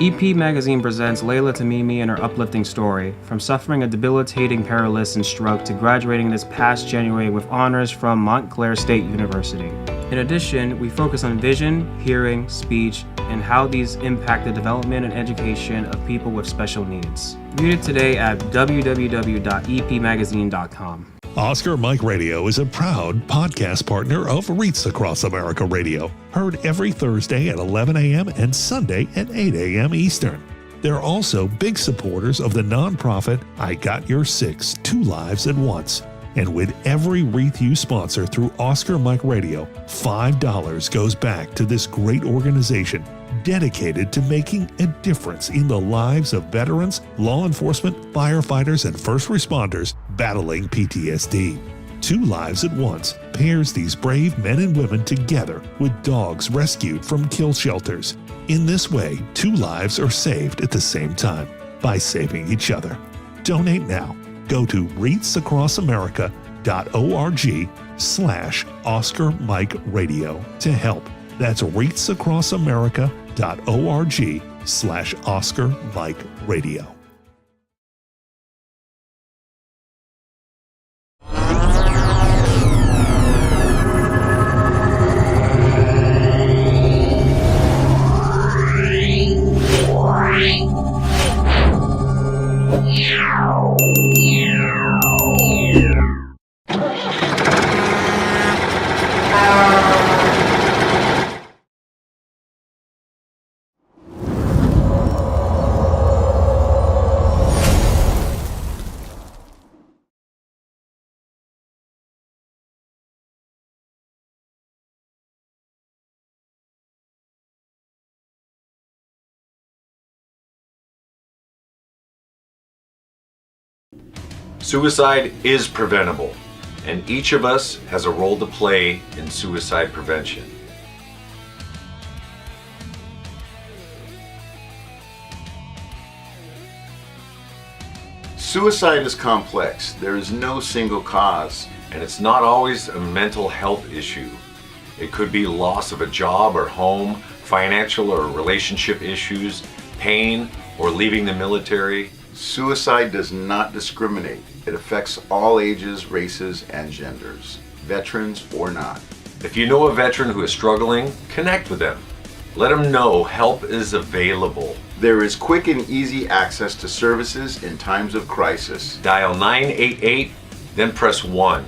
EP Magazine presents Layla Tamimi and her uplifting story, from suffering a debilitating paralysis and stroke to graduating this past January with honors from Montclair State University. In addition, we focus on vision, hearing, speech, and how these impact the development and education of people with special needs. Read it today at www.epmagazine.com. Oscar Mike Radio is a proud podcast partner of Reach Across America Radio, heard every Thursday at 11 a.m. and Sunday at 8 a.m. Eastern. They're also big supporters of the nonprofit I Got Your Six, Two Lives at Once. And with every wreath you sponsor through Oscar Mike Radio, $5 goes back to this great organization dedicated to making a difference in the lives of veterans, law enforcement, firefighters, and first responders battling PTSD. Two Lives at Once pairs these brave men and women together with dogs rescued from kill shelters. In this way, two lives are saved at the same time by saving each other. Donate now. Go to reachacrossamerica.org/Oscar Mike Radio to help. That's reachacrossamerica.org/Oscar Mike Radio. Suicide is preventable, and each of us has a role to play in suicide prevention. Suicide is complex. There is no single cause. And it's not always a mental health issue. It could be loss of a job or home, financial or relationship issues, pain, or leaving the military. Suicide does not discriminate. It affects all ages, races, and genders, veterans or not. If you know a veteran who is struggling, connect with them. Let them know help is available. There is quick and easy access to services in times of crisis. Dial 988, then press 1.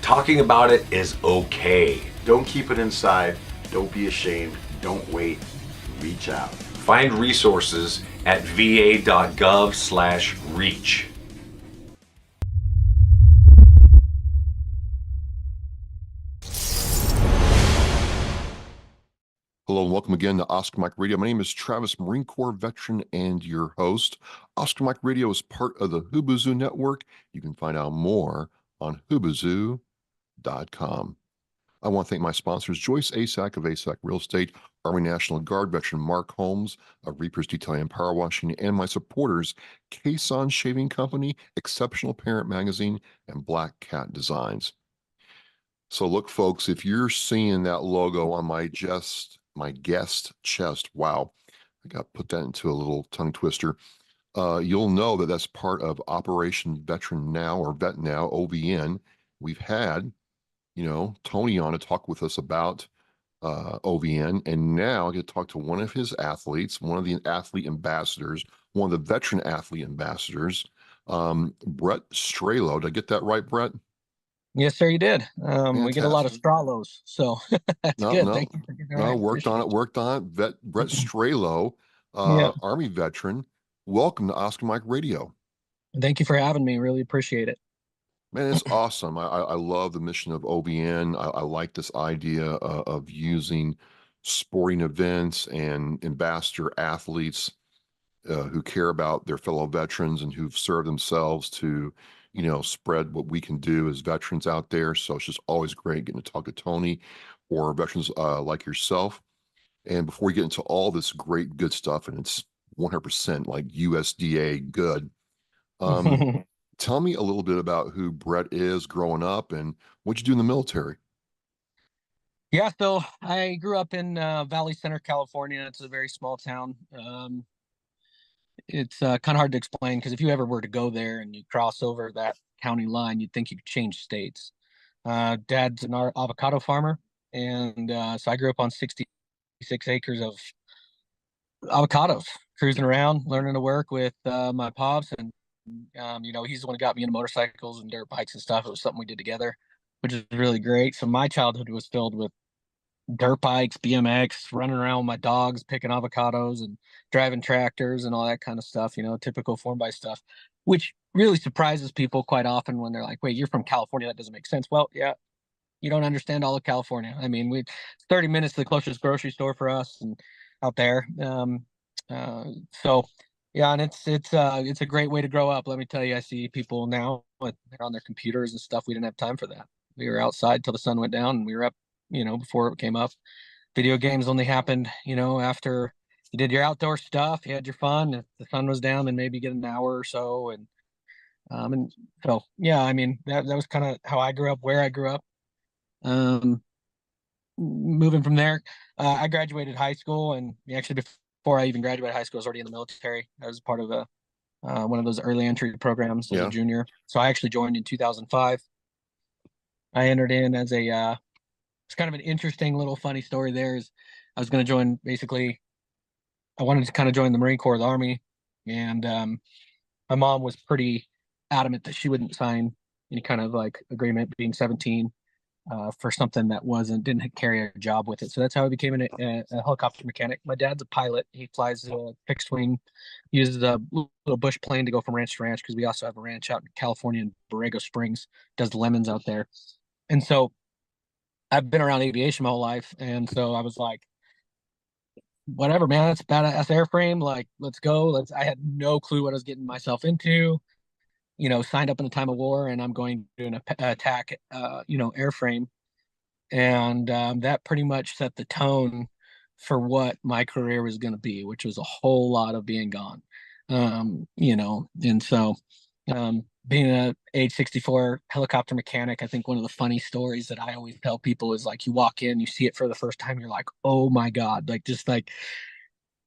Talking about it is okay. Don't keep it inside. Don't be ashamed. Don't wait. Reach out. Find resources at va.gov/reach. Hello and welcome again to Oscar Mike Radio. My name is Travis, Marine Corps veteran and your host. Oscar Mike Radio is part of the Hubazoo Network. You can find out more on hubazoo.com. I want to thank my sponsors, Joyce Asack of Asack Real Estate, Army National Guard veteran Mark Holmes of Reapers Detailing and Power Washing, and my supporters, Kason Shaving Company, Exceptional Parent Magazine, and Black Cat Designs. So look, folks, if you're seeing that logo on my guest chest, wow, I got to put that into a little tongue twister. You'll know that that's part of Operation Veteran Now, or Vet Now, OVN. We've had Tony on to talk with us about OVN, and now I get to talk to one of his athletes, one of the athlete ambassadors, one of the veteran athlete ambassadors, Brett Stralo. Did I get that right, Brett? Yes, sir, you did. We get a lot of Stralos, so that's good. Thank you for getting it right. Worked on it. Brett Stralo, Army veteran. Welcome to Oscar Mike Radio. Thank you for having me. Really appreciate it. Man, it's awesome. I love the mission of OVN. I like this idea of using sporting events and ambassador athletes who care about their fellow veterans and who've served themselves to, spread what we can do as veterans out there. So it's just always great getting to talk to Tony or veterans like yourself. And before we get into all this great, good stuff, and it's 100% like USDA good, tell me a little bit about who Brett is growing up and what you do in the military. Yeah, so I grew up in Valley Center, California. It's a very small town. it's kind of hard to explain, because if you ever were to go there and you cross over that county line, you'd think you could change states. Dad's an avocado farmer, and so I grew up on 66 acres of avocados, cruising around, learning to work with my pops, and he's the one who got me into motorcycles and dirt bikes and stuff. It was something we did together, which is really great. So my childhood was filled with dirt bikes, BMX, running around with my dogs, picking avocados and driving tractors and all that kind of stuff, typical form by stuff, which really surprises people quite often when they're like, wait, you're from California. That doesn't make sense. Well, yeah, you don't understand all of California. I mean, 30 minutes to the closest grocery store for us and out there. So yeah, and it's a great way to grow up. Let me tell you, I see people now they're on their computers and stuff. We didn't have time for that. We were outside till the sun went down, and we were up, before it came up. Video games only happened, after you did your outdoor stuff, you had your fun. If the sun was down, then maybe get an hour or so. And so, yeah, I mean, that was kind of how I grew up, where I grew up. Moving from there, I graduated high school, and actually before I even graduated high school, I was already in the military. I was part of one of those early entry programs as a junior. So I actually joined in 2005. I entered in as it's kind of an interesting little funny story there. Is I was going to join, basically, I wanted to kind of join the Marine Corps, the Army, and my mom was pretty adamant that she wouldn't sign any kind of like agreement, being 17, for something that didn't carry a job with it. So that's how I became a helicopter mechanic. My dad's a pilot. He flies a fixed wing, uses a little bush plane to go from ranch to ranch, because we also have a ranch out in California in Borrego Springs, does lemons out there. And so I've been around aviation my whole life. And so I was like, whatever, man, it's badass airframe. Like, let's go. I had no clue what I was getting myself into. Signed up in the time of war, and I'm going to do an attack, airframe. And that pretty much set the tone for what my career was going to be, which was a whole lot of being gone. And so being a AH-64 helicopter mechanic, I think one of the funny stories that I always tell people is, like, you walk in, you see it for the first time, you're like, oh my God, like, just like,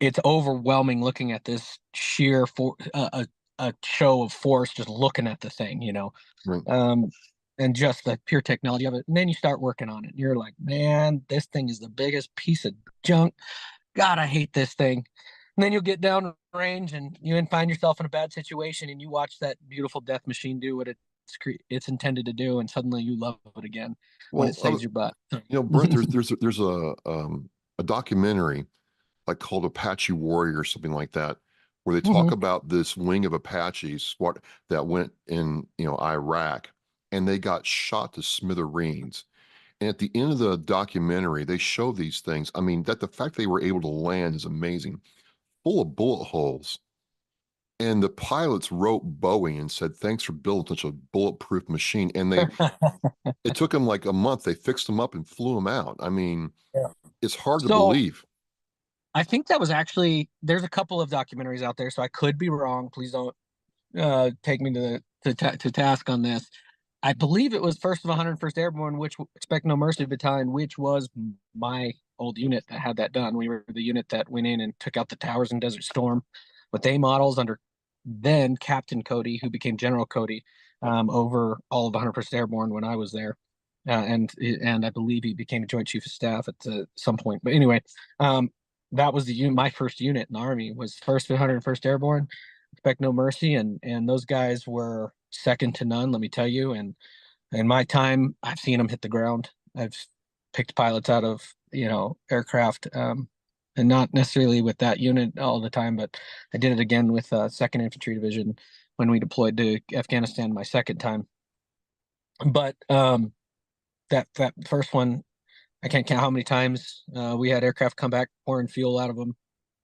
it's overwhelming looking at this sheer a show of force, just looking at the thing, Right. and just the pure technology of it. And then you start working on it, and you're like, man, this thing is the biggest piece of junk. God, I hate this thing. And then you'll get down range, and you find yourself in a bad situation, and you watch that beautiful death machine do what it's intended to do, and suddenly you love it again when it saves your butt. Brett, there's a documentary like called Apache Warrior or something like that, where they talk about this wing of Apaches that went in, Iraq, and they got shot to smithereens. And at the end of the documentary, they show these things. I mean, the fact they were able to land is amazing, full of bullet holes. And the pilots wrote Boeing and said, thanks for building such a bulletproof machine. And it took them like a month. They fixed them up and flew them out. I mean, it's hard to believe. I think that was actually, there's a couple of documentaries out there, so I could be wrong. Please don't take me to task on this. I believe it was 1st of 101st Airborne, which Expect No Mercy Battalion, which was my old unit that had that done. We were the unit that went in and took out the towers in Desert Storm with A models under then Captain Cody, who became General Cody, over all of 101st Airborne when I was there. And I believe he became a Joint Chief of Staff at some point. But anyway, that was my first unit in the Army, was 1st 101st Airborne, Expect No Mercy, and those guys were second to none, let me tell you. And in my time, I've seen them hit the ground. I've picked pilots out of aircraft, and not necessarily with that unit all the time, but I did it again with 2nd Infantry Division when we deployed to Afghanistan my second time. But that first one, I can't count how many times we had aircraft come back pouring fuel out of them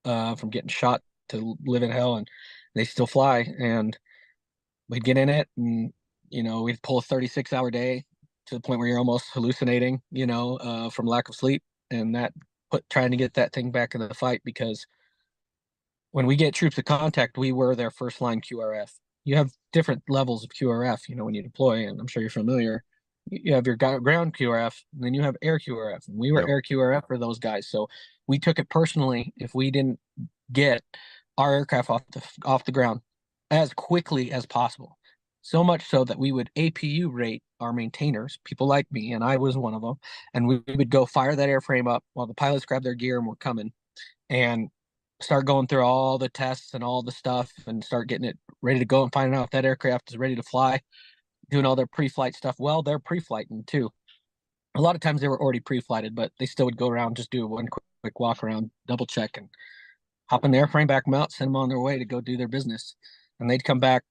from getting shot to live in hell, and they still fly. And we'd get in it, and we'd pull a 36-hour day to the point where you're almost hallucinating, from lack of sleep, and that trying to get that thing back in the fight, because when we get troops of contact, we were their first line QRF. You have different levels of QRF, when you deploy, and I'm sure you're familiar. You have your ground QRF, and then you have air QRF, and we were air QRF for those guys. So we took it personally if we didn't get our aircraft off the ground as quickly as possible. So much so that we would APU rate our maintainers, people like me, and I was one of them, and we would go fire that airframe up while the pilots grab their gear and we're coming, and start going through all the tests and all the stuff and start getting it ready to go and finding out if that aircraft is ready to fly, doing all their pre-flight stuff. Well, they're pre-flighting too. A lot of times they were already pre-flighted, but they still would go around, just do one quick walk around, double check, and hop in the airframe, back them out, send them on their way to go do their business. And they'd come back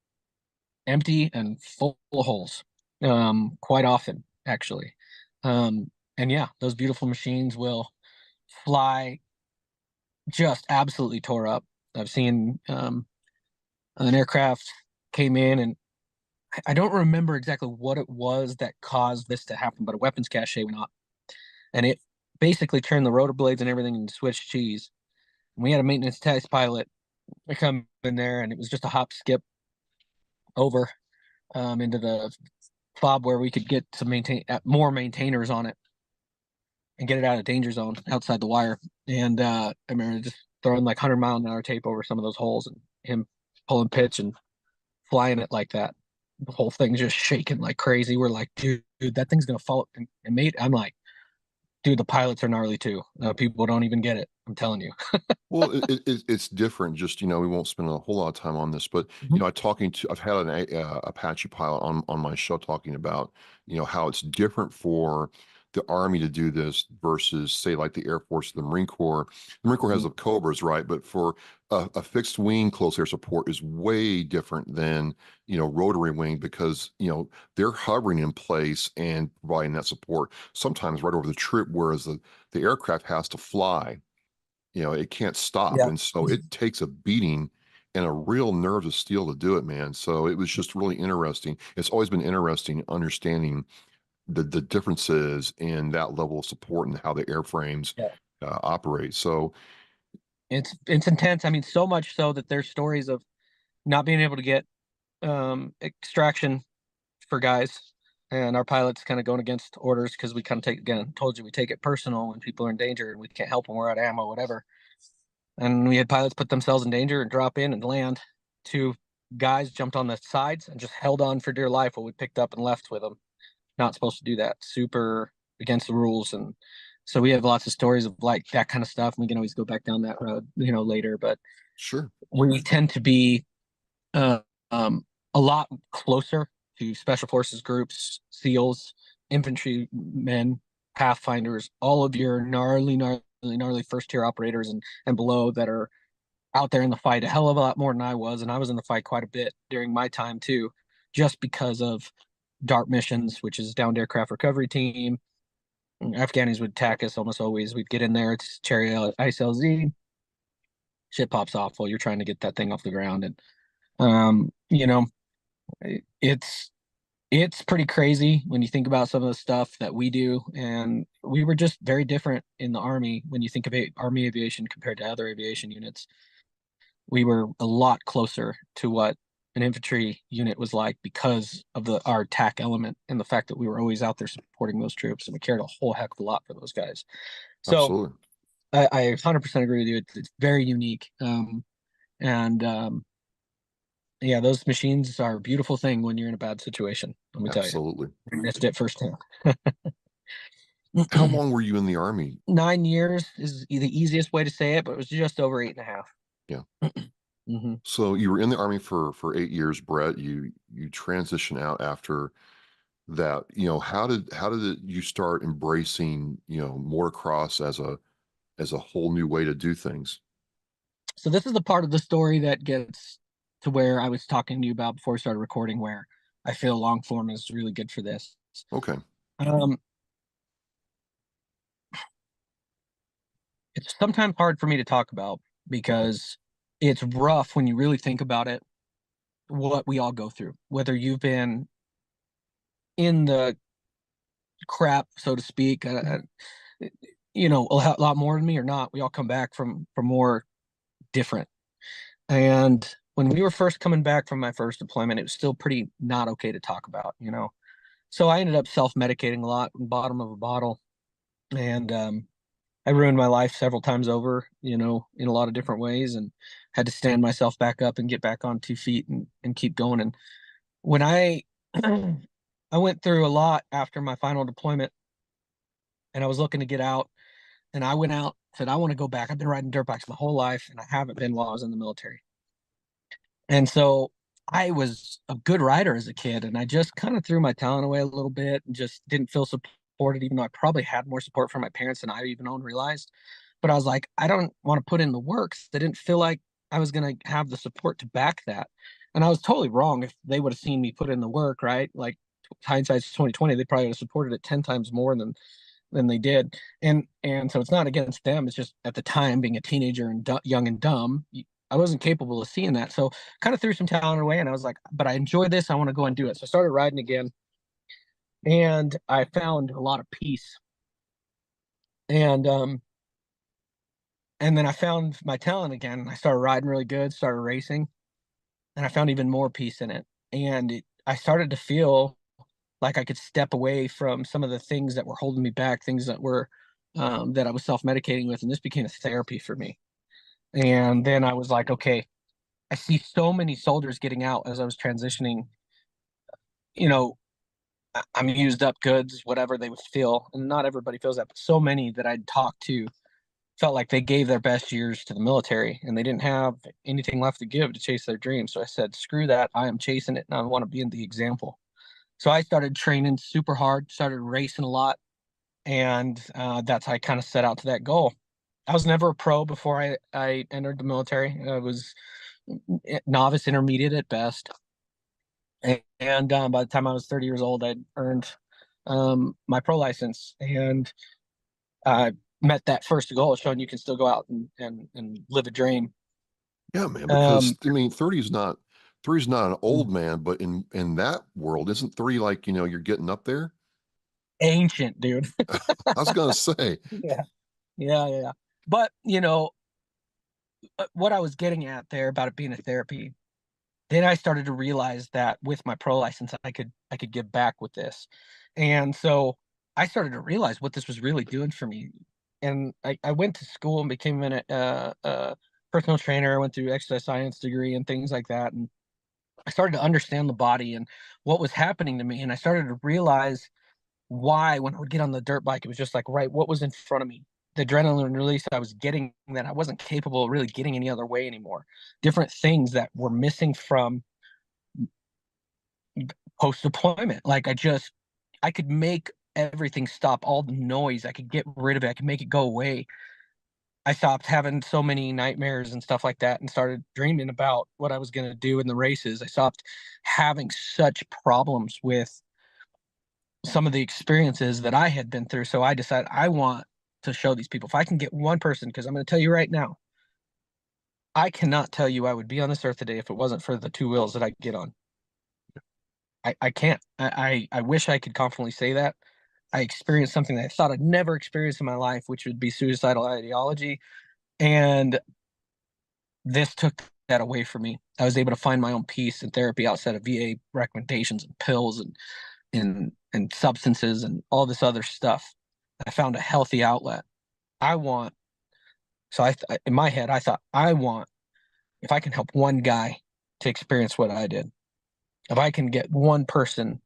empty and full of holes, quite often, actually. And yeah, those beautiful machines will fly just absolutely tore up. I've seen an aircraft came in, and I don't remember exactly what it was that caused this to happen, but a weapons cache went up, and it basically turned the rotor blades and everything into Swiss cheese. And we had a maintenance test pilot come in there, and it was just a hop skip over into the fob where we could get some more maintainers on it and get it out of danger zone outside the wire. And I remember just throwing like 100-mile-an-hour tape over some of those holes and him pulling pitch and flying it like that. The whole thing just shaking like crazy. We're like, dude, that thing's gonna fall. And mate, I'm like, dude, the pilots are gnarly too. People don't even get it. I'm telling you. Well, it's different. Just, we won't spend a whole lot of time on this, but I've had an Apache pilot on my show talking about how it's different for the Army to do this versus, say, like the Air Force, the Marine Corps. The Marine Corps has the Cobras, right? But for a fixed wing close air support is way different than rotary wing, because they're hovering in place and providing that support sometimes right over the trip, whereas the aircraft has to fly. It can't stop. Yeah. And so it takes a beating and a real nerve of steel to do it, man. So it was just really interesting. It's always been interesting understanding the differences in that level of support and how the airframes operate. So it's intense. I mean, so much so that there's stories of not being able to get extraction for guys, and our pilots kind of going against orders because we kind of told you we take it personal when people are in danger and we can't help them, we're out of ammo, whatever. And we had pilots put themselves in danger and drop in and land. Two guys jumped on the sides and just held on for dear life while we picked up and left with them. Not supposed to do that. Super against the rules. And so we have lots of stories of like that kind of stuff. We can always go back down that road, later. But sure, we tend to be a lot closer to special forces groups, SEALs, infantrymen, pathfinders, all of your gnarly first tier operators and below that are out there in the fight a hell of a lot more than I was. And I was in the fight quite a bit during my time too, just because of DART missions, which is downed aircraft recovery team. Afghanis would attack us almost always. We'd get in there, it's cherry ISLZ, shit pops off while you're trying to get that thing off the ground. And it's pretty crazy when you think about some of the stuff that we do. And we were just very different in the Army. When you think of Army aviation compared to other aviation units, we were a lot closer to what an infantry unit was like because of our TAC element and the fact that we were always out there supporting those troops, and we cared a whole heck of a lot for those guys. So absolutely. I 100% agree with you. It's very unique. Yeah, those machines are a beautiful thing when you're in a bad situation. Let me tell you. Absolutely. I missed it firsthand. How long were you in the Army? 9 years is the easiest way to say it, but it was just over 8.5. Yeah. Mm-hmm. So you were in the Army for 8 years, Brett. You transition out after that. How did you start embracing motocross as a whole new way to do things? So this is the part of the story that gets to where I was talking to you about before we started recording, where I feel long form is really good for this. Okay. It's sometimes hard for me to talk about because it's rough when you really think about it, what we all go through, whether you've been in the crap, so to speak, a lot more than me or not. We all come back from more different. And when we were first coming back from my first deployment, it was still pretty not okay to talk about, So I ended up self-medicating a lot, bottom of a bottle. And I ruined my life several times over, in a lot of different ways, and had to stand myself back up and get back on 2 feet and keep going. And when I I went through a lot after my final deployment, and I was looking to get out, and I went out, said, I want to go back. I've been riding dirt bikes my whole life, and I haven't been while I was in the military. And so I was a good rider as a kid, and I just kind of threw my talent away a little bit and just didn't feel supported, even though I probably had more support from my parents than I even realized. But I was like, I don't want to put in the work. I didn't feel like I was going to have the support to back that. And I was totally wrong. If they would have seen me put in the work, right? Like hindsight's 2020, they probably would have supported it 10 times more than they did. And so it's not against them. It's just at the time, being a teenager and young and dumb, I wasn't capable of seeing that. So kind of threw some talent away, and I was like, but I enjoy this. I want to go and do it. So I started riding again, and I found a lot of peace. And then I found my talent again. I started riding really good, started racing, and I found even more peace in it. And I started to feel like I could step away from some of the things that were holding me back, things that were that I was self-medicating with, and this became a therapy for me. And then I was like, okay, I see so many soldiers getting out as I was transitioning. You know, I'm used up goods, whatever they would feel, and not everybody feels that, but so many that I'd talked to felt like they gave their best years to the military and they didn't have anything left to give to chase their dreams. So I said, screw that. I am chasing it, and I want to be in the example. So I started training super hard, started racing a lot, and that's how I kind of set out to that goal. I was never a pro before I entered the military. I was novice intermediate at best. And by the time I was 30 years old, I'd earned my pro license, and I met that first goal, showing you can still go out and live a dream. Yeah, man, because I mean, 30's not an old man, but in that world, isn't 30 like, you're getting up there? Ancient, dude. I was gonna say. Yeah. But what I was getting at there about it being a therapy, then I started to realize that with my pro license, I could give back with this. And so I started to realize what this was really doing for me. And I went to school and became a personal trainer. I went through exercise science degree and things like that. And I started to understand the body and what was happening to me. And I started to realize why, when I would get on the dirt bike, it was just like, right, what was in front of me? The adrenaline release I was getting that I wasn't capable of really getting any other way anymore. Different things that were missing from post deployment. Like I could make everything stop, all the noise. I could get rid of it. I could make it go away. I stopped having so many nightmares and stuff like that, and started dreaming about what I was going to do in the races. I stopped having such problems with some of the experiences that I had been through. So I decided I want to show these people. If I can get one person, because I'm going to tell you right now, I cannot tell you I would be on this earth today if it wasn't for the two wheels that I get on. I can't. I wish I could confidently say that. I experienced something that I thought I'd never experienced in my life, which would be suicidal ideology. And this took that away from me. I was able to find my own peace and therapy outside of VA recommendations and pills and substances and all this other stuff. I found a healthy outlet. In my head, I thought, if I can help one guy to experience what I did, if I can get one person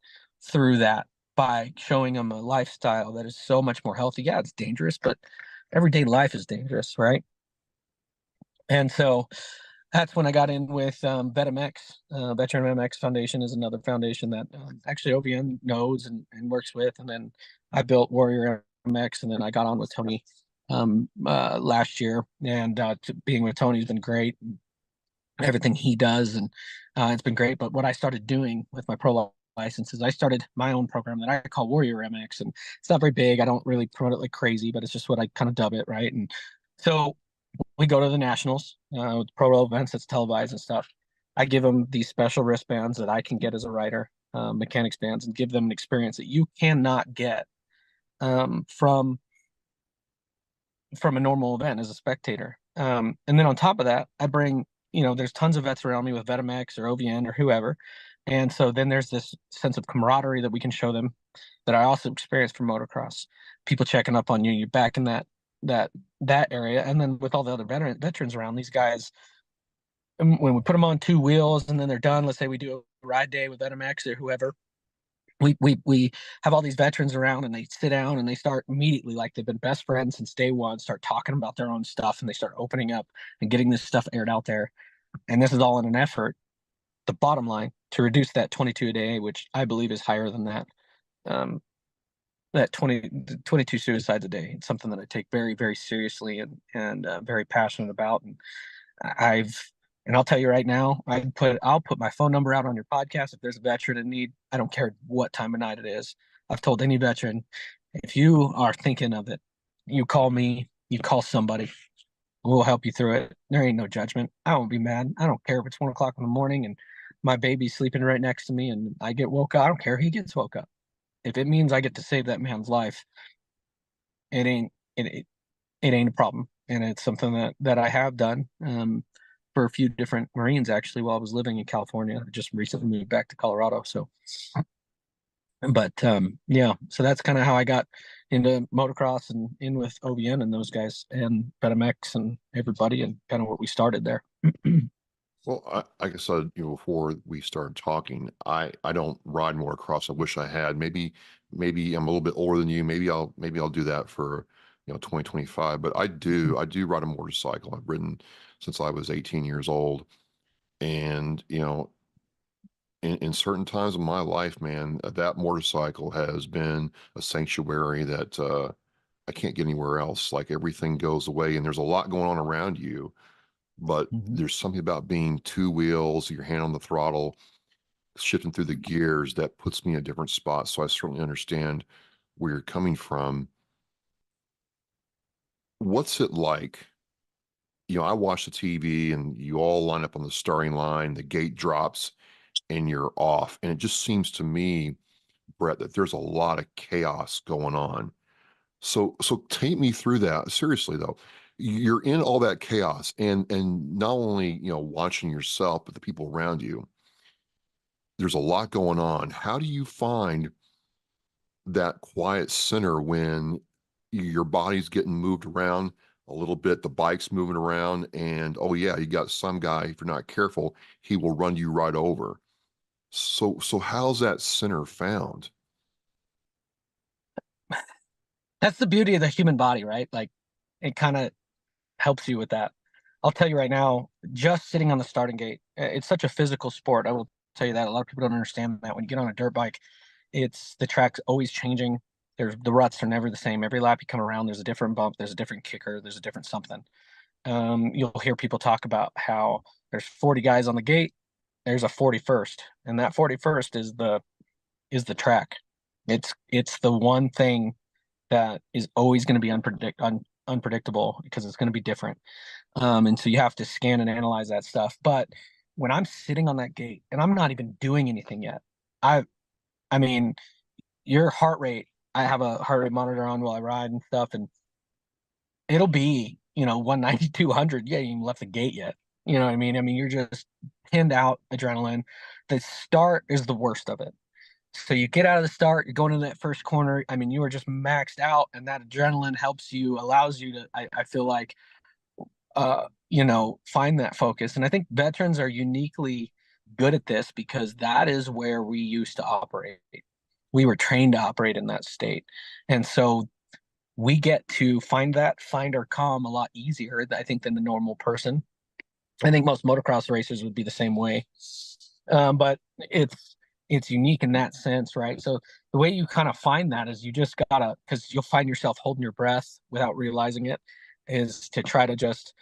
through that by showing them a lifestyle that is so much more healthy. Yeah, it's dangerous, but everyday life is dangerous, right? And so that's when I got in with VetMX. Veteran MX Foundation is another foundation that actually OVN knows and works with. And then I built Warrior MX, and then I got on with Tony last year. And being with Tony has been great. Everything he does, and it's been great. But what I started doing with my pro licenses, I started my own program that I call Warrior MX, and it's not very big. I don't really promote it like crazy, but it's just what I kind of dub it, right? And so we go to the nationals with pro events that's televised and stuff. I give them these special wristbands that I can get as a rider, mechanics bands, and give them an experience that you cannot get from a normal event as a spectator. And then on top of that, I bring, there's tons of vets around me with VetMX or OVN or whoever. And so then there's this sense of camaraderie that we can show them that I also experienced from motocross. People checking up on you, you're back in that that area. And then with all the other veterans around, these guys, when we put them on two wheels and then they're done, let's say we do a ride day with NMX or whoever, we have all these veterans around and they sit down and they start immediately, like they've been best friends since day one, start talking about their own stuff, and they start opening up and getting this stuff aired out there. And this is all in an effort, the bottom line, to reduce that 22 a day, which I believe is higher than that. That 22 suicides a day. It's something that I take very, very seriously and very passionate about. And I'll tell you right now, I'll put my phone number out on your podcast. If there's a veteran in need, I don't care what time of night it is. I've told any veteran, if you are thinking of it, you call me, you call somebody, we'll help you through it. There ain't no judgment. I won't be mad. I don't care if it's 1 o'clock in the morning and my baby's sleeping right next to me and I get woke up. I don't care if he gets woke up. If it means I get to save that man's life, it ain't a problem. And it's something that I have done for a few different Marines, actually, while I was living in California. I just recently moved back to Colorado. So, but yeah, so that's kind of how I got into motocross and in with OVN and those guys and BetMX and everybody, and kind of what we started there. Well, I guess before we started talking, I don't ride motocross. I wish I had. Maybe I'm a little bit older than you. Maybe I'll do that for 2025. But I do ride a motorcycle. I've ridden since I was 18 years old, and in certain times of my life, man, that motorcycle has been a sanctuary that I can't get anywhere else. Like, everything goes away, and there's a lot going on around you. But there's something about being two wheels, your hand on the throttle, shifting through the gears, that puts me in a different spot. So I certainly understand where you're coming from. What's it like? I watch the TV and you all line up on the starting line, the gate drops and you're off. And it just seems to me, Brett, that there's a lot of chaos going on. So take me through that. Seriously though, you're in all that chaos, and not only watching yourself, but the people around you. There's a lot going on. How do you find that quiet center when your body's getting moved around a little bit, the bike's moving around, and oh yeah, you got some guy, if you're not careful, he will run you right over. So how's that center found? That's the beauty of the human body, right? Like, it kind of helps you with that. I'll tell you right now, just sitting on the starting gate, it's such a physical sport. I will tell you that. A lot of people don't understand that. When you get on a dirt bike, the track's always changing. The ruts are never the same. Every lap you come around, there's a different bump, there's a different kicker, there's a different something. You'll hear people talk about how there's 40 guys on the gate, there's a 41st, and that 41st is the track. It's the one thing that is always going to be unpredictable, because it's going to be different. And so you have to scan and analyze that stuff. But when I'm sitting on that gate and I'm not even doing anything yet, I mean, your heart rate, I have a heart rate monitor on while I ride and stuff, and it'll be 190, 200. Yeah, you haven't left the gate yet. You know what I mean? I mean, you're just pinned out, adrenaline. The start is the worst of it. So you get out of the start, you're going into that first corner. I mean, you are just maxed out, and that adrenaline allows you to, I feel like, find that focus. And I think veterans are uniquely good at this, because that is where we used to operate. We were trained to operate in that state. And so we get to find our calm a lot easier, I think, than the normal person. I think most motocross racers would be the same way. But it's unique in that sense, right? So the way you kind of find that is you just gotta, because you'll find yourself holding your breath without realizing it, is to try to just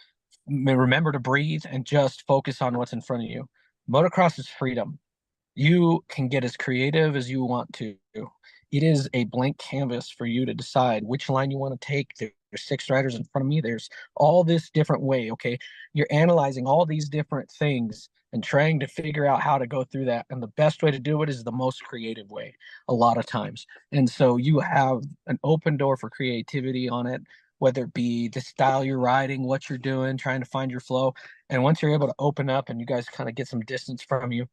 remember to breathe and just focus on what's in front of you. Motocross is freedom. You can get as creative as you want to. It is a blank canvas for you to decide which line you want to take. There's 6 riders in front of me. There's all this different way. Okay. You're analyzing all these different things and trying to figure out how to go through that. And the best way to do it is the most creative way a lot of times. And so you have an open door for creativity on it, whether it be the style you're riding, what you're doing, trying to find your flow. And once you're able to open up and you guys kind of get some distance from you,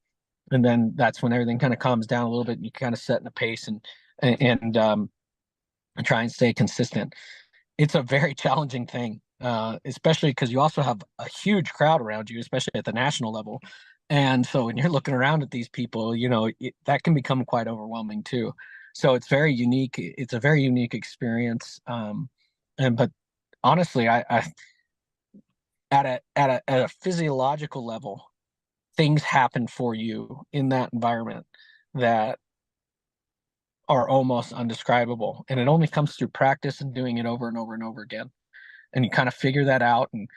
and then that's when everything kind of calms down a little bit, and you kind of set in a pace and try and stay consistent. it's a very challenging thing, especially because you also have a huge crowd around you, especially at the national level. And so when you're looking around at these people, that can become quite overwhelming too. So it's very unique. It's a very unique experience. But honestly, I at a physiological level, things happen for you in that environment that are almost undescribable. And it only comes through practice and doing it over and over and over again. And you kind of figure that out. And,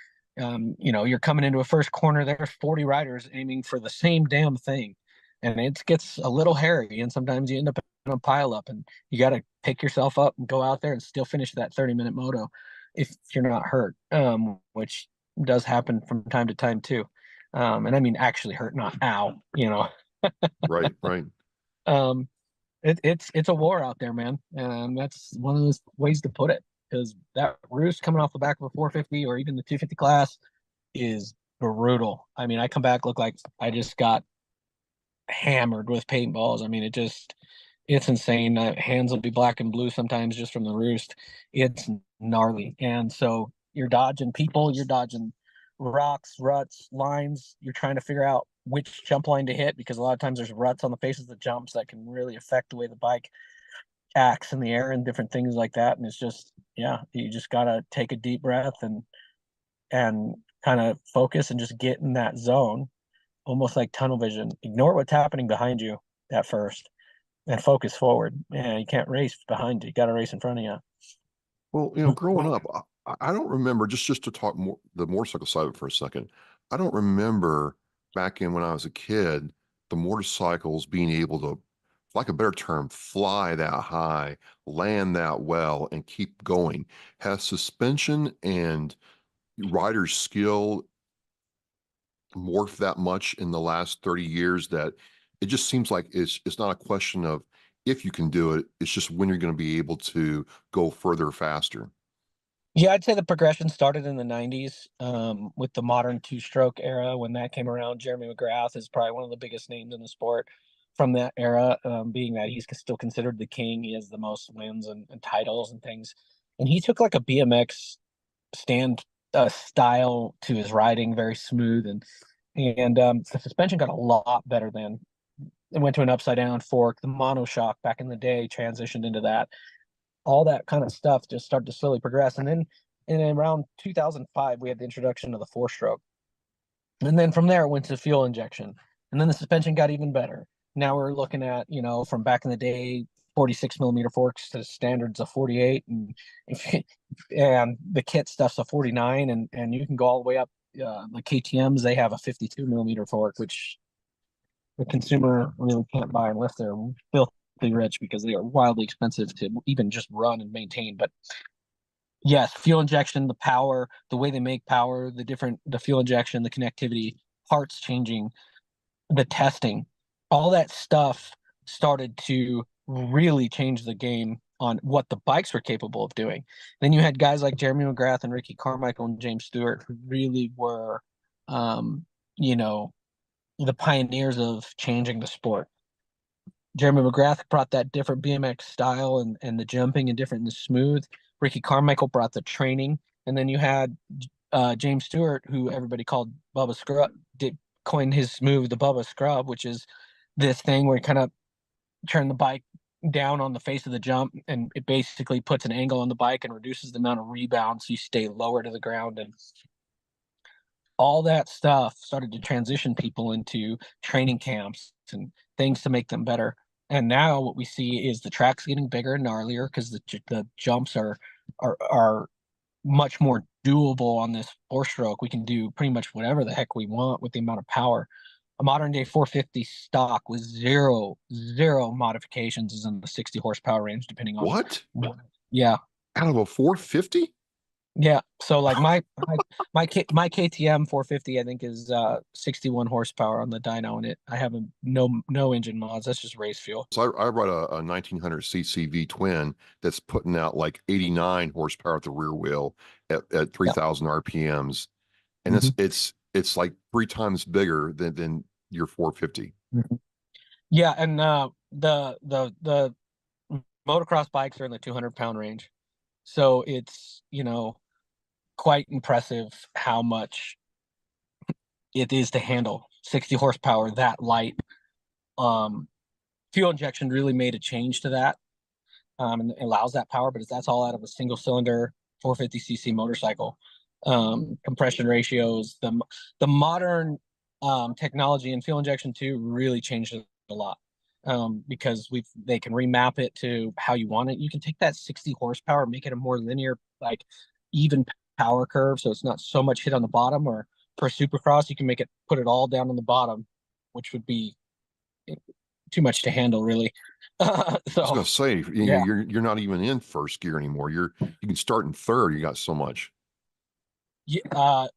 you're coming into a first corner, there's 40 riders aiming for the same damn thing. And it gets a little hairy. And sometimes you end up in a pile up and you got to pick yourself up and go out there and still finish that 30-minute moto if you're not hurt, which does happen from time to time too. And I mean, actually hurt, not ow. Right, right. Um, it's a war out there, man. And that's one of those ways to put it, because that roost coming off the back of a 450 or even the 250 class is brutal. I mean, I come back, look like I just got hammered with paintballs. I mean, it's insane. Hands will be black and blue sometimes just from the roost. It's gnarly. And so you're dodging people, you're dodging rocks, ruts, lines. You're trying to figure out which jump line to hit, because a lot of times there's ruts on the faces of the jumps that can really affect the way the bike acts in the air and different things like that. And it's just, you just gotta take a deep breath and kind of focus and just get in that zone, almost like tunnel vision. Ignore what's happening behind you at first and focus forward. Yeah, you can't race behind you. You got to race in front of you. Well, growing up, I don't remember, just to talk more the motorcycle side of it for a second. I don't remember back in when I was a kid, the motorcycles being able to, for lack of a better term, fly that high, land that well, and keep going. Has suspension and rider's skill morphed that much in the last 30 years that it just seems like it's not a question of if you can do it, it's just when you're going to be able to go further faster. Yeah, I'd say the progression started in the 90s, with the modern two-stroke era. When that came around, Jeremy McGrath is probably one of the biggest names in the sport from that era, being that he's still considered the king. He has the most wins and titles and things. And he took like a BMX stand style to his riding, very smooth. And the suspension got a lot better then. It went to an upside down fork. The monoshock back in the day transitioned into that. All that kind of stuff just started to slowly progress. And then in around 2005, we had the introduction of the four stroke. And then from there, it went to fuel injection. And then the suspension got even better. Now we're looking at, from back in the day, 46 millimeter forks to standards of 48. And the kit stuff's a 49. And you can go all the way up. The KTMs, they have a 52 millimeter fork, which the consumer really can't buy unless they're filthy rich, because they are wildly expensive to even just run and maintain. But yes, fuel injection, the power, the way they make power, the fuel injection, the connectivity, parts changing, the testing, all that stuff started to really change the game on what the bikes were capable of doing. Then you had guys like Jeremy McGrath and Ricky Carmichael and James Stewart, who really were, the pioneers of changing the sport. Jeremy McGrath brought that different BMX style and the jumping and different and the smooth. Ricky Carmichael brought the training. And then you had James Stewart, who everybody called Bubba Scrub, coined his move, the Bubba Scrub, which is this thing where you kind of turn the bike down on the face of the jump, and it basically puts an angle on the bike and reduces the amount of rebound so you stay lower to the ground. And all that stuff started to transition people into training camps and things to make them better. And now what we see is the tracks getting bigger and gnarlier, because the jumps are much more doable on this four stroke. We can do pretty much whatever the heck we want with the amount of power. A modern day 450 stock with zero modifications is in the 60 horsepower range, depending on What? Yeah. Out of a 450? Yeah. So like my KTM 450, I think, is 61 horsepower on the dyno in it. I have no engine mods. That's just race fuel. So I ride a 1900cc V twin that's putting out like 89 horsepower at the rear wheel at 3,000 RPMs, and it's like 3 times bigger than your 450. Mm-hmm. Yeah, and the motocross bikes are in the 200-pound range. So it's, quite impressive how much it is to handle 60 horsepower that light. Fuel injection really made a change to that, and it allows that power, but that's all out of a single cylinder 450cc motorcycle. Compression ratios, the modern technology in fuel injection too really changed it a lot, because they can remap it to how you want it. You can take that 60 horsepower, make it a more linear, like even power curve, so it's not so much hit on the bottom. Or for supercross, you can put it all down on the bottom, which would be too much to handle, really. I was So going to say, yeah, you're not even in first gear anymore. You can start in third. You got so much. yeah,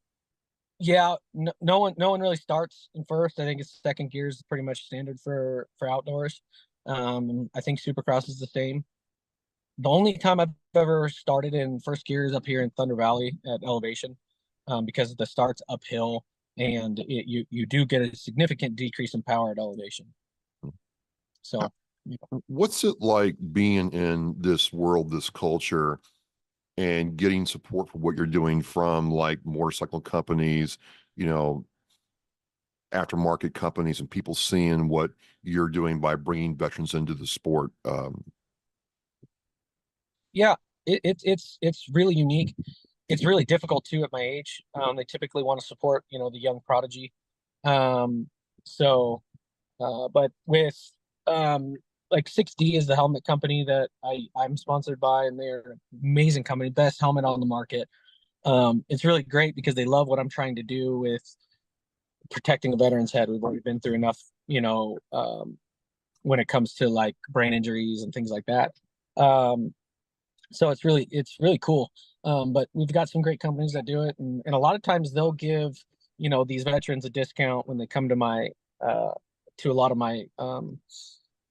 yeah. No one really starts in first. I think it's second gear is pretty much standard for outdoors. I think supercross is the same. The only time I've ever started in first gear is up here in Thunder Valley at elevation, because the start's uphill, and you do get a significant decrease in power at elevation. So, What's it like being in this world, this culture, and getting support for what you're doing from like motorcycle companies, you know, aftermarket companies, and people seeing what you're doing by bringing veterans into the sport? yeah, it's really unique. It's really difficult too at my age. They typically want to support, the young prodigy. Um, so, but with um, like 6D is the helmet company that I'm sponsored by, and they're an amazing company, best helmet on the market. It's really great because they love what I'm trying to do with protecting a veteran's head. We've already been through enough, when it comes to like brain injuries and things like that. So it's really cool. But we've got some great companies that do it, and a lot of times they'll give these veterans a discount when they come to my to a lot of my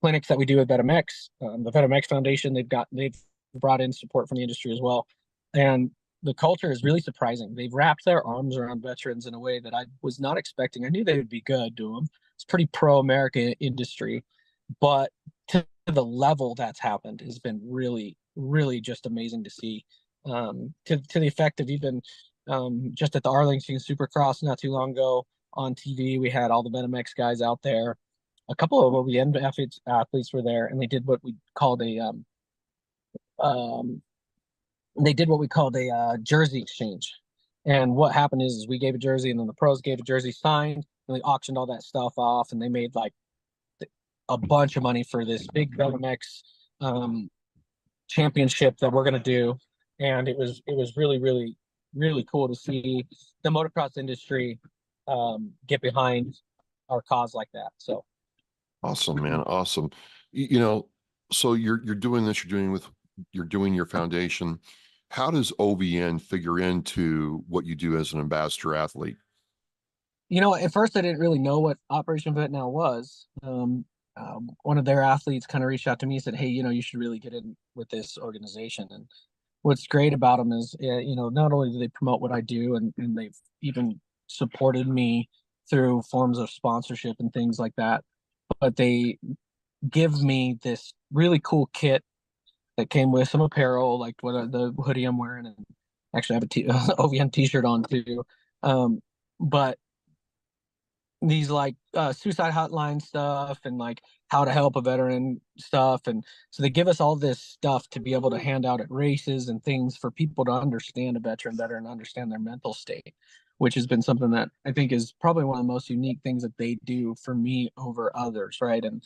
clinics that we do at VetMX. The VetMX Foundation, they've brought in support from the industry as well, and the culture is really surprising. They've wrapped their arms around veterans in a way that I was not expecting. I knew they would be good to them. It's pretty pro-America industry, but to the level that's happened has been really, really just amazing to see. To the effect of even just at the Arlington Supercross not too long ago on TV, we had all the VetMX guys out there. A couple of OVN athletes were there, and they did what we called um, a jersey exchange. And what happened is we gave a jersey, and then the pros gave a jersey signed, and they auctioned all that stuff off, and they made like a bunch of money for this big BMX championship that we're going to do. And it was really, really, really cool to see the motocross industry get behind our cause like that. So Awesome, man. Awesome. You know, so you're doing this, you're doing your foundation. How does OVN figure into what you do as an ambassador athlete? at first I didn't really know what Operation Vet Now was. One of their athletes kind of reached out to me and said, "Hey, you should really get in with this organization." And what's great about them is, not only do they promote what I do, and they've even supported me through forms of sponsorship and things like that, but they give me this really cool kit that came with some apparel, like the hoodie I'm wearing, and actually I have a OVN t-shirt on too. But these like suicide hotline stuff, and like how to help a veteran stuff, and so they give us all this stuff to be able to hand out at races and things for people to understand a veteran better and understand their mental state, which has been something that I think is probably one of the most unique things that they do for me over others, right? And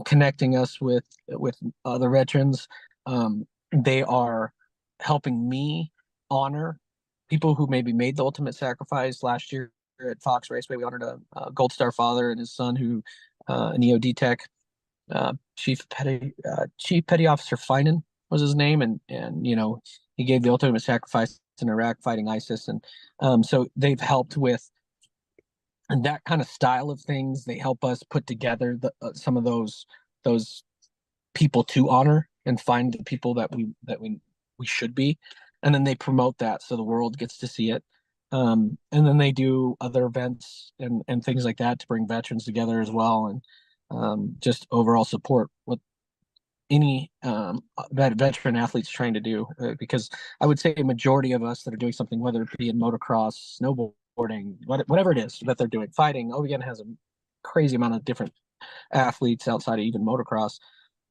connecting us with other veterans. They are helping me honor people who maybe made the ultimate sacrifice. Last year at Fox Raceway, we honored a Gold Star father and his son, who an EOD tech, Chief Petty Officer Finan was his name, and he gave the ultimate sacrifice in Iraq fighting ISIS, and so they've helped with that kind of style of things. They help us put together some of those people to honor and find the people that we should be, and then they promote that so the world gets to see it. And then they do other events and things like that to bring veterans together as well, and just overall support what any veteran athletes trying to do, because I would say a majority of us that are doing something, whether it be in motocross, snowboarding, whatever it is that they're doing, fighting. OVN has a crazy amount of different athletes outside of even motocross.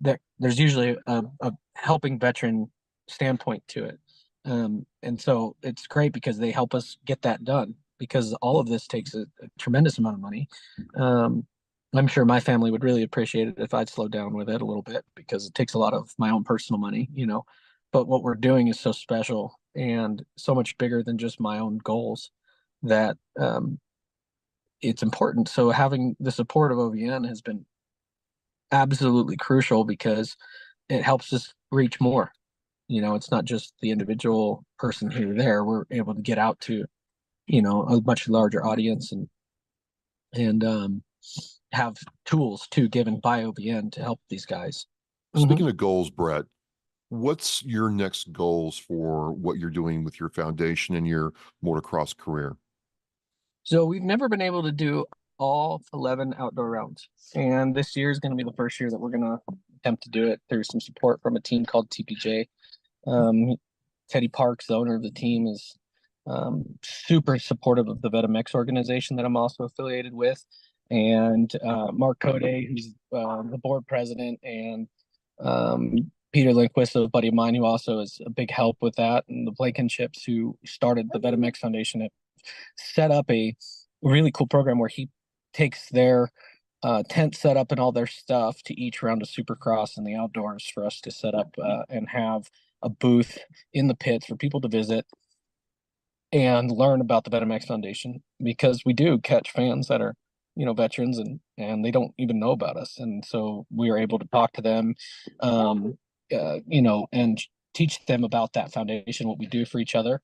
There's usually a helping veteran standpoint to it, and so it's great because they help us get that done. Because all of this takes a tremendous amount of money. I'm sure my family would really appreciate it if I'd slow down with it a little bit, because it takes a lot of my own personal money, you know. But what we're doing is so special and so much bigger than just my own goals that it's important. So having the support of OVN has been absolutely crucial because it helps us reach more. You know, it's not just the individual person here or there. We're able to get out to, you know, a much larger audience and have tools too given by OVN to help these guys. Speaking of goals, Brett, what's your next goals for what you're doing with your foundation and your motocross career? So we've never been able to do all 11 outdoor rounds. And this year is going to be the first year that we're going to attempt to do it through some support from a team called TPJ. Teddy Parks, the owner of the team, is super supportive of the VetaMX organization that I'm also affiliated with. And Mark Code, who's the board president, and Peter Lindquist, a buddy of mine who also is a big help with that, and the Blankenship's who started the VetaMX Foundation, have set up a really cool program where he takes their tent setup and all their stuff to each round of Supercross in the outdoors for us to set up and have a booth in the pits for people to visit and learn about the VetaMX Foundation, because we do catch fans that are, you know, veterans and they don't even know about us, and so we are able to talk to them, you know, and teach them about that foundation, what we do for each other.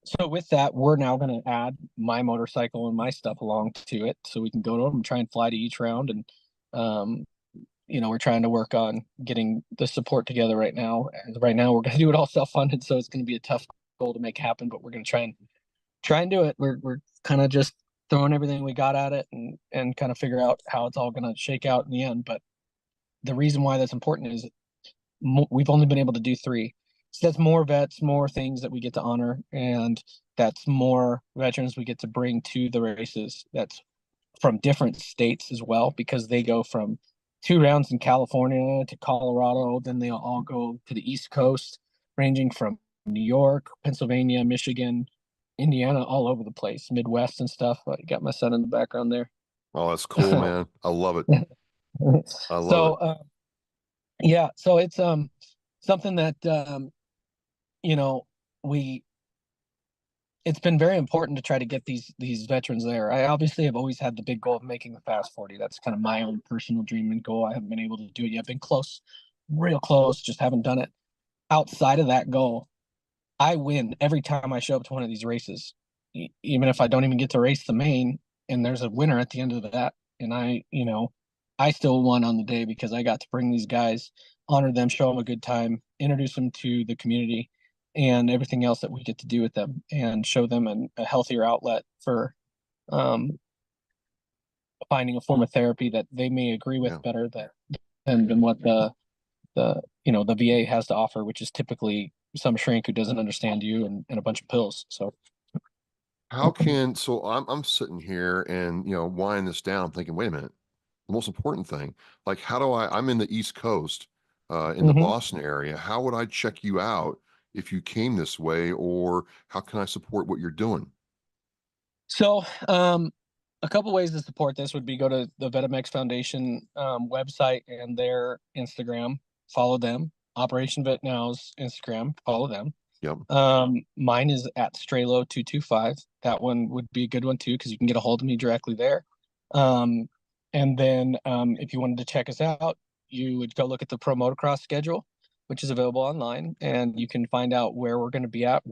So with that, we're now going to add my motorcycle and my stuff along to it, so we can go to them and try and fly to each round. And you know, we're trying to work on getting the support together right now. And right now, we're going to do it all self-funded, so it's going to be a tough goal to make happen. But we're going to try and do it. We're kind of just throwing everything we got at it and kind of figure out how it's all going to shake out in the end. But the reason why that's important is we've only been able to do 3. So that's more vets, more things that we get to honor, and that's more veterans we get to bring to the races. That's from different states as well, because they go from 2 rounds in California to Colorado, then they all go to the East Coast, ranging from New York, Pennsylvania, Michigan, Indiana, all over the place, Midwest and stuff. I got my son in the background there. Oh, that's cool, man. I love it. I love so, yeah, so it's something that you know, it's been very important to try to get these veterans there. I obviously have always had the big goal of making the Fast 40. That's kind of my own personal dream and goal. I haven't been able to do it yet. I've been close, real close, just haven't done it. Outside of that goal, I win every time I show up to one of these races, even if I don't even get to race the main, and there's a winner at the end of that. And you know, I still won on the day because I got to bring these guys, honor them, show them a good time, introduce them to the community and everything else that we get to do with them, and show them a healthier outlet for finding a form of therapy that they may agree with better than what the you know, the VA has to offer, which is typically some shrink who doesn't understand you and a bunch of pills. So so I'm sitting here and, you know, winding this down thinking, wait a minute, the most important thing, like, how do I'm in the East Coast, in the Boston area. How would I check you out if you came this way, or how can I support what you're doing? So, a couple ways to support this would be go to the VetaMX Foundation website and their Instagram, follow them. Operation Vet Now's Instagram, follow them. Yep. Mine is at Stralo225. That one would be a good one too, because you can get a hold of me directly there. And then if you wanted to check us out, you would go look at the Pro Motocross schedule, which is available online, and you can find out where we're going to be at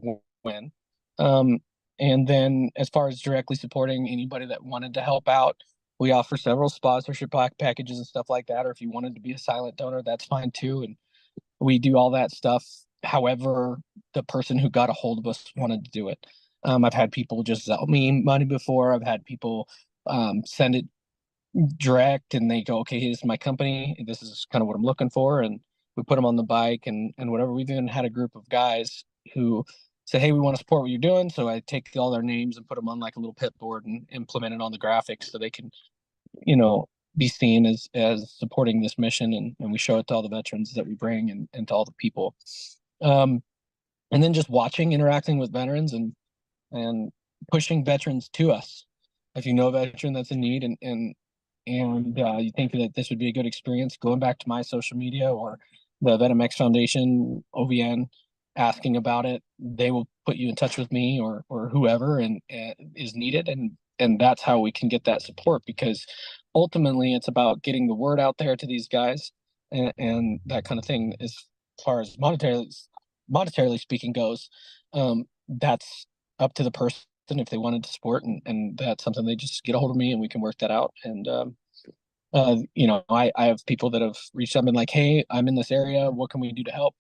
when. And then as far as directly supporting anybody that wanted to help out, we offer several sponsorship packages and stuff like that. Or if you wanted to be a silent donor, that's fine too. And we do all that stuff however the person who got a hold of us wanted to do it. I've had people just sell me money before. I've had people send it direct, and they go, okay, here's my company. This is kind of what I'm looking for. And we put them on the bike and whatever. We've even had a group of guys who say, hey, we want to support what you're doing. So I take all their names and put them on like a little pit board and implement it on the graphics so they can, be seen as supporting this mission. And we show it to all the veterans that we bring and to all the people. And then just watching, interacting with veterans and pushing veterans to us. If you know a veteran that's in need and you think that this would be a good experience, going back to my social media or the VetMX Foundation, OVN, asking about it, they will put you in touch with me or whoever and is needed. And that's how we can get that support, because ultimately it's about getting the word out there to these guys and that kind of thing. As far as monetarily speaking goes, that's up to the person if they wanted to support, and that's something they just get a hold of me and we can work that out. And I have people that have reached out and been like, hey, I'm in this area, what can we do to help?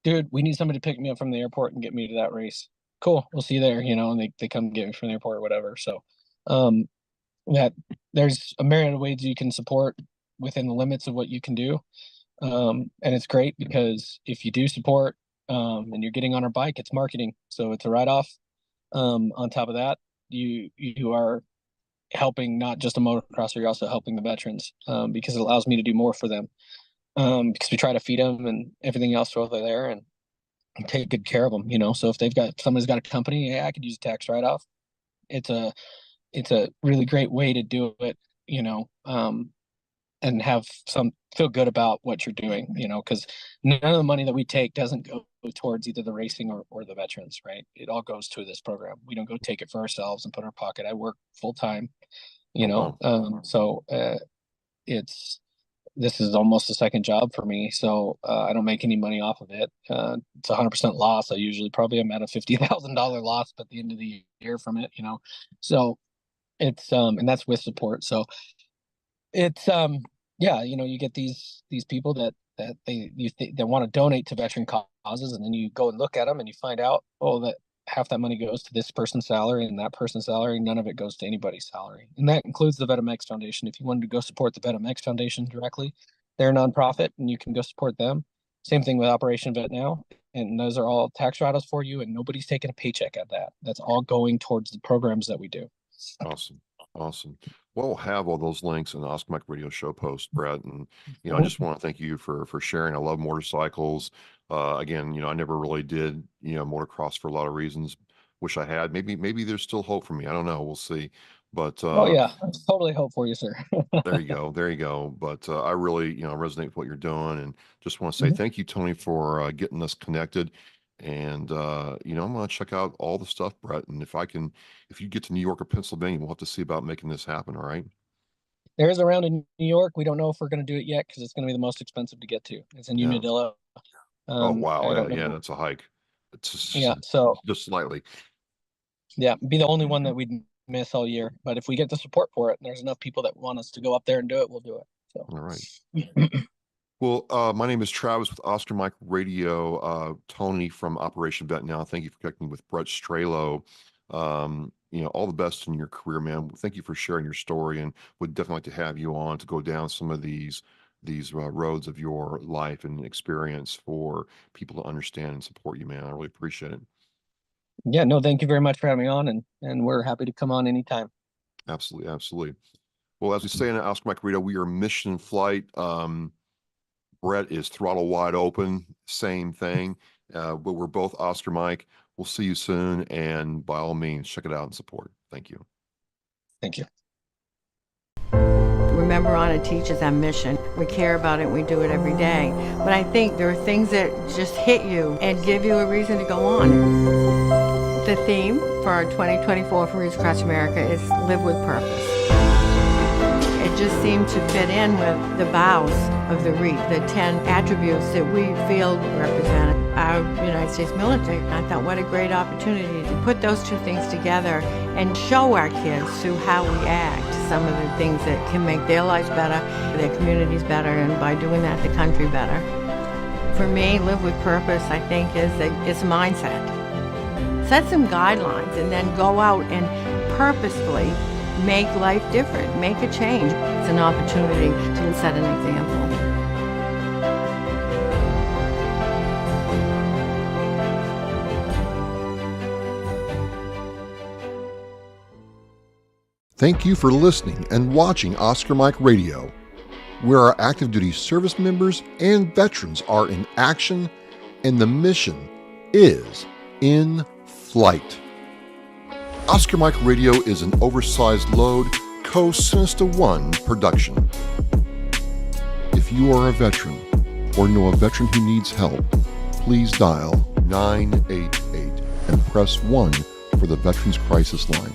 Dude, we need somebody to pick me up from the airport and get me to that race. Cool, we'll see you there. And they come get me from the airport or whatever. So that there's a myriad of ways you can support within the limits of what you can do. And it's great because if you do support and you're getting on our bike, it's marketing, so it's a write-off. On top of that, you are helping not just a motocrosser, you're also helping the veterans, because it allows me to do more for them, because we try to feed them and everything else while they're there and take good care of them. So if somebody's got a company, yeah, I could use a tax write-off. It's a really great way to do it, and feel good about what you're doing, because none of the money that we take doesn't go towards either the racing or the veterans, right? It all goes to this program. We don't go take it for ourselves and put in our pocket. I work full time, so this is almost a second job for me. So I don't make any money off of it. It's 100% loss. I usually probably am at a $50,000 loss at the end of the year from it, so it's and that's with support. So it's you get these people that they want to donate to veteran causes, and then you go and look at them and you find out, that half that money goes to this person's salary and that person's salary, none of it goes to anybody's salary, and that includes the VetMX Foundation. If you wanted to go support the VetMX Foundation directly, they're a nonprofit and you can go support them. Same thing with Operation Vet Now, and those are all tax write-offs for you, and nobody's taking a paycheck at that. That's all going towards the programs that we do. Awesome. Well, we'll have all those links in the Oscar Mike Radio show post, Brett. And, I just want to thank you for sharing. I love motorcycles. Again, I never really did, motocross for a lot of reasons. Wish I had. Maybe there's still hope for me. I don't know. We'll see. But oh yeah, that's totally hope for you, sir. There you go. But I really, resonate with what you're doing, and just want to say thank you, Tony, for getting us connected. And I'm going to check out all the stuff, Brett. And if you get to New York or Pennsylvania, we'll have to see about making this happen. All right. There is a round in New York. We don't know if we're going to do it yet because it's going to be the most expensive to get to. It's in Unadilla. Oh wow, yeah, that's a hike. So just slightly. Yeah, be the only one that we'd miss all year. But if we get the support for it, and there's enough people that want us to go up there and do it, we'll do it. So all right. Well, my name is Travis with Oscar Mike Radio. Tony from Operation Vet Now. Thank you for connecting with Brett Stralo. All the best in your career, man. Thank you for sharing your story, and would definitely like to have you on to go down some of these roads of your life and experience for people to understand and support you, man. I really appreciate it. Yeah, no, thank you very much for having me on, and we're happy to come on anytime. Absolutely. Well, as we say in Oscar Mike Radio, we are mission flight. Brett is throttle wide open, same thing. But we're both Oscar Mike. We'll see you soon, and by all means, check it out and support. Thank you. Thank you. Remember on and teach is our mission. We care about it, we do it every day. But I think there are things that just hit you and give you a reason to go on. The theme for our 2024 for Reach Across America is Live with Purpose. It just seemed to fit in with the vows of the REAP, the 10 attributes that we feel represent our United States military. And I thought, what a great opportunity to put those two things together and show our kids through how we act some of the things that can make their lives better, their communities better, and by doing that, the country better. For me, Live with Purpose, I think, it's a mindset. Set some guidelines and then go out and purposefully make life different, make a change. It's an opportunity to set an example. Thank you for listening and watching Oscar Mike Radio, where our active duty service members and veterans are in action and the mission is in flight. Oscar Mike Radio is an oversized load Co-Sinister One production. If you are a veteran or know a veteran who needs help, please dial 988 and press 1 for the Veterans Crisis Line.